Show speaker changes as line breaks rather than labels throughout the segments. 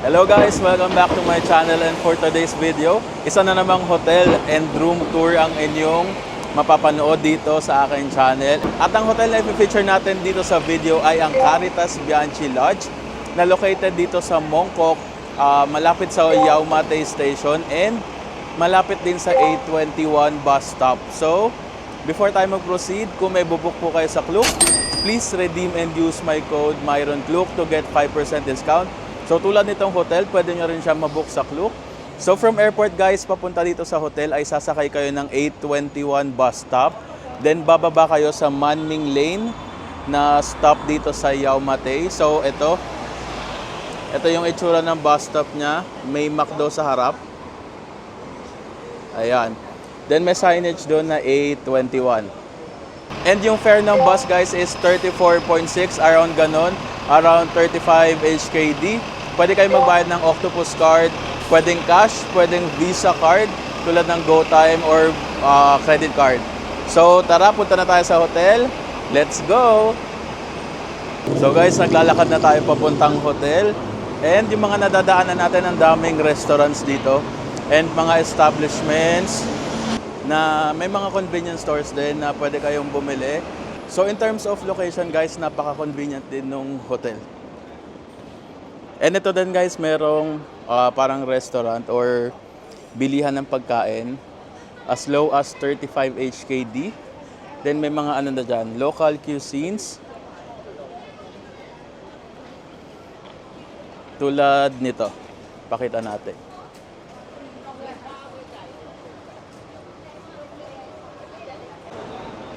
Hello guys, welcome back to my channel, and for today's video, isa na namang hotel and room tour ang inyong mapapanood dito sa aking channel. At ang hotel na i-feature natin dito sa video ay ang Caritas Bianchi Lodge na located dito sa Mongkok, malapit sa Yau Ma Tei Station and malapit din sa A21 bus stop. So, before tayo mag-proceed, kung may bubuk po kayo sa Klook, please redeem and use my code MyronKlook to get 5% discount. So tulad nitong hotel, pwede nyo rin siya mabook sa Klook. So from airport guys, papunta dito sa hotel ay sasakay kayo ng 821 bus stop. Then bababa kayo sa Manming Lane na stop dito sa Yau Ma Tei. So ito yung itsura ng bus stop niya. May McDo sa harap. Ayan. Then may signage doon na 821. And yung fare ng bus guys is 34.6, around ganon. Around 35 HKD. Pwede kayo magbayad ng Octopus card, pwedeng cash, pwedeng Visa card, tulad ng GoTime or credit card. So tara, punta na tayo sa hotel. Let's go! So guys, naglalakad na tayo papuntang hotel. And yung mga nadadaanan natin, ang daming restaurants dito. And mga establishments na may mga convenience stores din na pwede kayong bumili. So in terms of location guys, napaka-convenient din nung hotel. And ito din guys, merong parang restaurant or bilihan ng pagkain as low as 35 HKD. Then may mga ano na dyan, local cuisines. Tulad nito, pakita natin.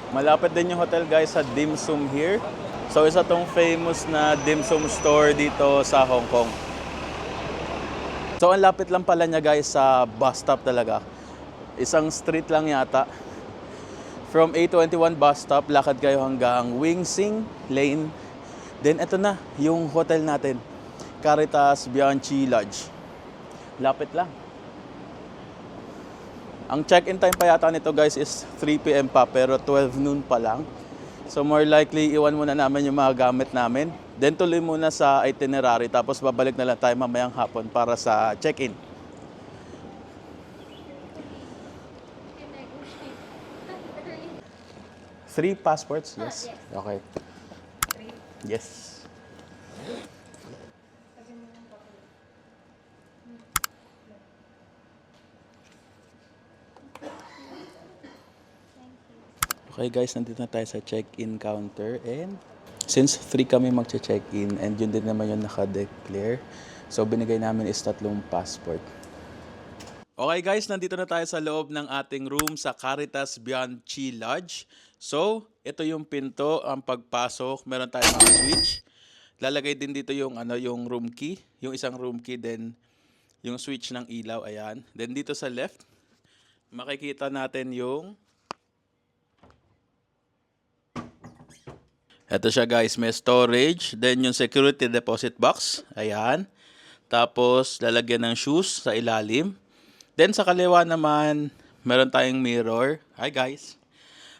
Malapit din yung hotel guys sa Dim Sum here. So isa tong famous na dim sum store dito sa Hong Kong. So ang lapit lang pala niya guys sa bus stop talaga. Isang street lang yata. From A21 bus stop, lakad kayo hanggang Wing Sing Lane. Then ito na yung hotel natin, Caritas Bianchi Lodge. Lapit lang. Ang check-in time pa yata nito guys is 3 PM pa, pero 12 noon pa lang. So more likely, iwan muna namin yung mga gamit namin. Then tuloy muna sa itinerary, tapos babalik na lang tayo mamayang hapon para sa check-in. Three passports? Yes. Okay. Yes. Okay guys, nandito na tayo sa check-in counter, and since 3 kami magche-check-in and yun din naman yung naka-declare, so binigay namin is 3 passport. Okay guys, nandito na tayo sa loob ng ating room sa Caritas Bianchi Lodge. So, ito yung pinto, ang pagpasok, meron tayong mga switch. Lalagay din dito yung yung room key, yung isang room key, then yung switch ng ilaw, ayan. Then dito sa left, makikita natin yung ito siya guys, may storage, then yung security deposit box, ayan. Tapos lalagyan ng shoes sa ilalim. Then sa kaliwa naman, meron tayong mirror. Hi guys.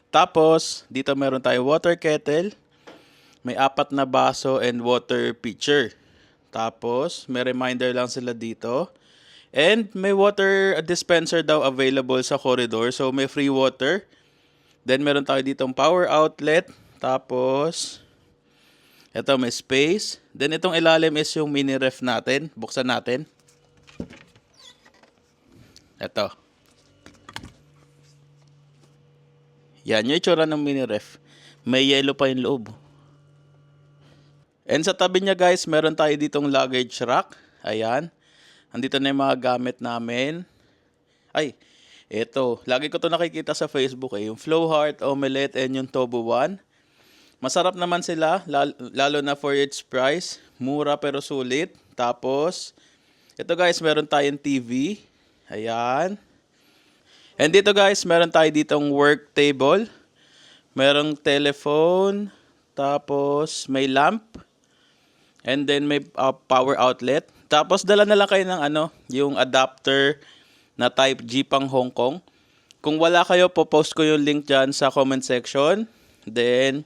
Tapos dito meron tayong water kettle, may 4 na baso and water pitcher. Tapos may reminder lang sila dito. And may water dispenser daw available sa corridor, so may free water. Then meron tayo ditong power outlet. Tapos, ito may space. Then itong ilalim is yung mini ref natin. Buksan natin. Ito. Yan, yung itsura ng mini ref. May yellow pa yung loob. And sa tabi niya guys, meron tayo ditong luggage rack. Ayan. Andito na yung mga gamit namin. Ay, ito. Lagi ko to nakikita sa Facebook eh. Yung Flow Heart, Omelette, and yung Tobu One. Masarap naman sila, lalo na for its price. Mura pero sulit. Tapos, ito guys, meron tayong TV. Ayan. And dito guys, meron tayo ditong work table. Merong telephone. Tapos, may lamp. And then may power outlet. Tapos, dala na lang kayo ng yung adapter na type G pang Hong Kong. Kung wala kayo, popost ko yung link dyan sa comment section. Then,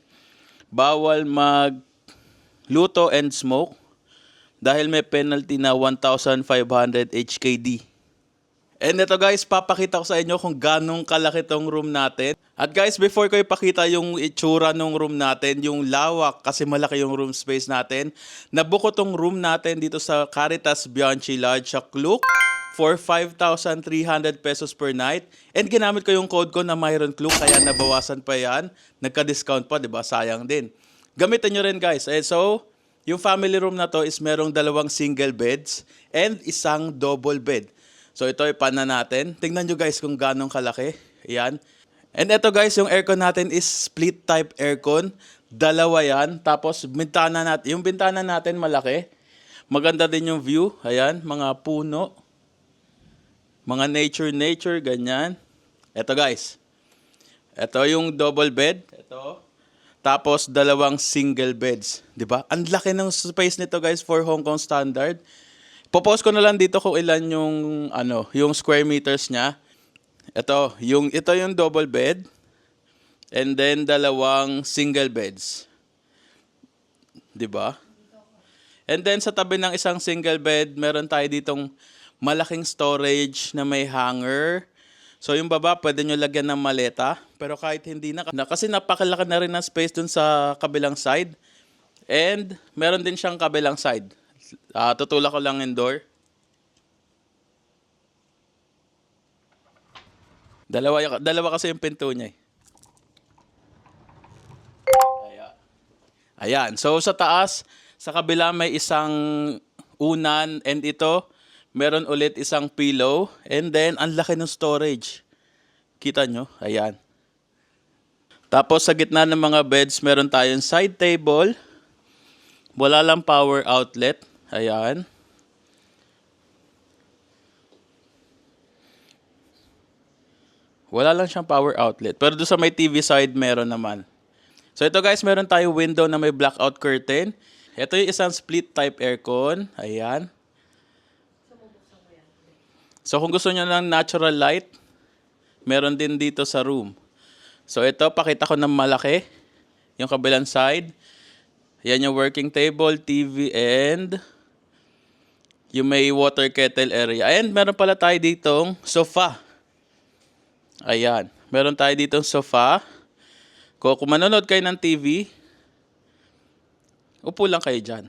bawal magluto and smoke. dahil may penalty na 1,500 HKD. And ito guys, papakita ko sa inyo kung ganong kalaki tong room natin. At guys, before ko ipakita yung itsura ng room natin, yung lawak kasi malaki yung room space natin, nabuko tong room natin dito sa Caritas Bianchi Lodge sa Klook for 5,300 pesos per night. And ginamit ko yung code ko na Myron Klook, kaya nabawasan pa yan. Nagka-discount pa, di ba? Sayang din. Gamitin nyo rin guys. So, yung family room na to is merong 2 single beds and 1 double bed. So ito ipan na natin. Tingnan nyo guys kung ganong kalaki. Ayan. And ito guys, yung aircon natin is split type aircon. 2 yan. Tapos bintana natin, yung bintana natin malaki. Maganda din yung view. Ayan, mga puno. Mga nature, ganyan. Ito guys. Ito yung double bed. Ito. Tapos 2 single beds. Diba? Ang laki ng space nito guys for Hong Kong standard. Popost ko na lang dito kung ilan yung square meters niya. Ito yung double bed and then 2 single beds. 'Di ba? And then sa tabi ng isang single bed, meron tayo ditong malaking storage na may hanger. So yung baba pwede nyo lagyan ng maleta, pero kahit hindi na kasi napakalaki na rin ng space dun sa kabilang side. And meron din siyang kabilang side. Tutulak ko lang yung door. Dalawa kasi yung pinto niya eh. Ayan. So sa taas, sa kabila may isang unan and ito, meron ulit isang pillow and then ang laki ng storage. Kita nyo? Ayan. Tapos sa gitna ng mga beds, meron tayong side table. Wala lang power outlet. Ayan. Wala lang siyang power outlet. Pero doon sa may TV side, meron naman. So ito guys, meron tayong window na may blackout curtain. Ito yung isang split type aircon. Ayan. So kung gusto niyo ng natural light, meron din dito sa room. So ito, pakita ko ng malaki. Yung kabilang side. Yan yung working table, TV, and yung may water kettle area. And meron pala tayo ditong sofa. Ayan. Meron tayo ditong sofa. Kung manonood kayo ng TV, upo lang kayo dyan.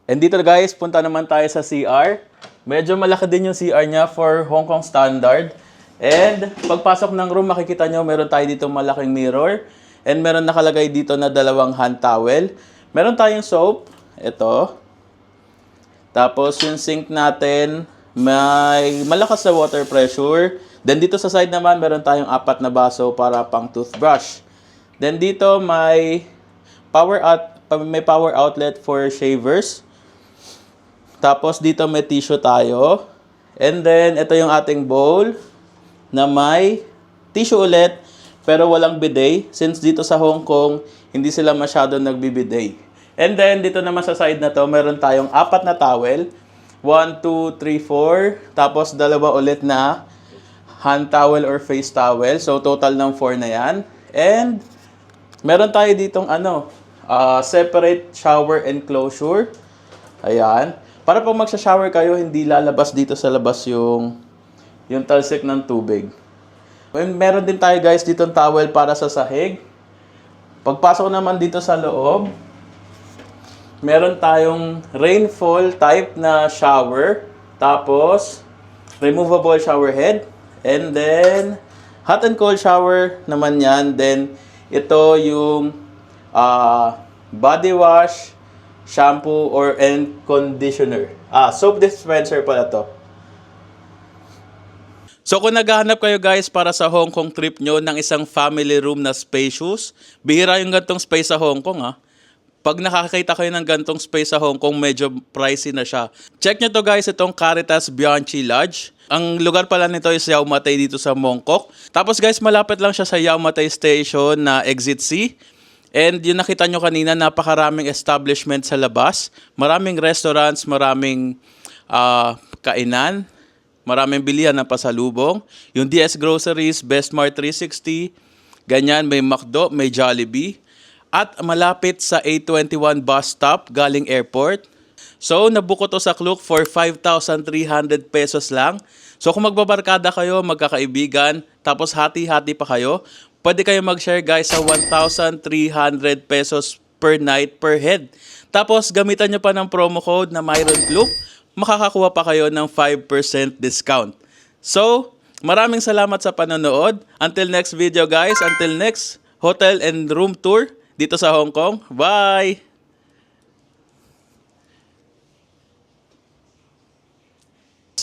And dito guys, punta naman tayo sa CR. Medyo malaki din yung CR niya for Hong Kong standard. And pagpasok ng room, makikita nyo, meron tayo ditong malaking mirror. And meron nakalagay dito na 2 hand towel. Meron tayong soap. Ito. Tapos yung sink natin, may malakas na water pressure. Then dito sa side naman, meron tayong 4 na baso para pang toothbrush. Then dito may power outlet for shavers. Tapos dito may tissue tayo. And then ito yung ating bowl na may tissue ulit pero walang bidet. Since dito sa Hong Kong, hindi sila masyado nagbibidet. And then, dito naman sa side na to, meron tayong 4 na towel. 1, 2, 3, 4. Tapos, 2 ulit na hand towel or face towel. So, total ng 4 na yan. And, meron tayo ditong separate shower enclosure. Ayan. Para pag magsha-shower kayo, hindi lalabas dito sa labas yung talsik ng tubig. And meron din tayo guys ditong towel para sa sahig. Pagpasok naman dito sa loob, meron tayong rainfall type na shower. Tapos, removable shower head. And then, hot and cold shower naman yan. Then, ito yung body wash, shampoo, and conditioner. Soap dispenser pala to. So kung naghahanap kayo guys para sa Hong Kong trip nyo ng isang family room na spacious, bihira yung gantong space sa Hong Kong Pag nakakita kayo ng gantong space sa Hong Kong, medyo pricey na siya. Check nyo to guys, itong Caritas Bianchi Lodge. Ang lugar pala nito is Yau Ma Tei dito sa Mongkok. Tapos guys, malapit lang siya sa Yau Ma Tei Station na Exit C. And yung nakita nyo kanina, napakaraming establishment sa labas. Maraming restaurants, maraming kainan, maraming bilihan ng pasalubong. Yung DS Groceries, Bestmart 360, ganyan, may McDo, may Jollibee. At malapit sa A21 bus stop galing airport. So, nabuko to sa Klook for 5,300 pesos lang. So, kung magbabarkada kayo, magkakaibigan, tapos hati-hati pa kayo, pwede kayo mag-share guys sa 1,300 pesos per night per head. Tapos, gamitan nyo pa ng promo code na Myron Klook, makakakuha pa kayo ng 5% discount. So, maraming salamat sa panonood. Until next video guys, until next hotel and room tour dito sa Hong Kong. Bye!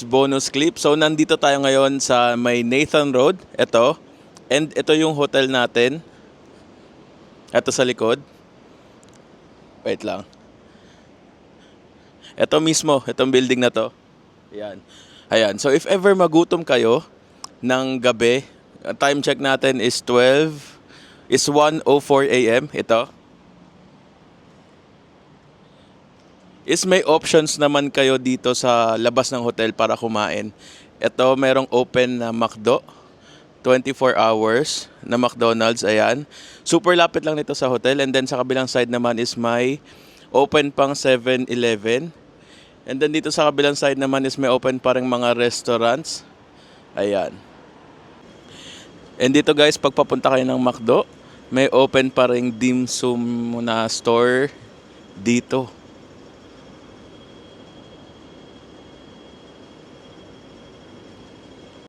Bonus clip. So, nandito tayo ngayon sa may Nathan Road. Ito. And ito yung hotel natin. Ito sa likod. Wait lang. Ito mismo. Itong building na to. Ayan. Ayan. So, if ever magutom kayo ng gabi, time check natin is 1:04 a.m. Ito. Is may options naman kayo dito sa labas ng hotel para kumain. Ito, merong open na McDo. 24 hours na McDonald's. Ayan. Super lapit lang nito sa hotel. And then sa kabilang side naman is may open pang 7-Eleven. And then dito sa kabilang side naman is may open pa rin mga restaurants. Ayan. And dito guys, pag papunta kayo ng McDo, may open pa rin dim sum na store dito.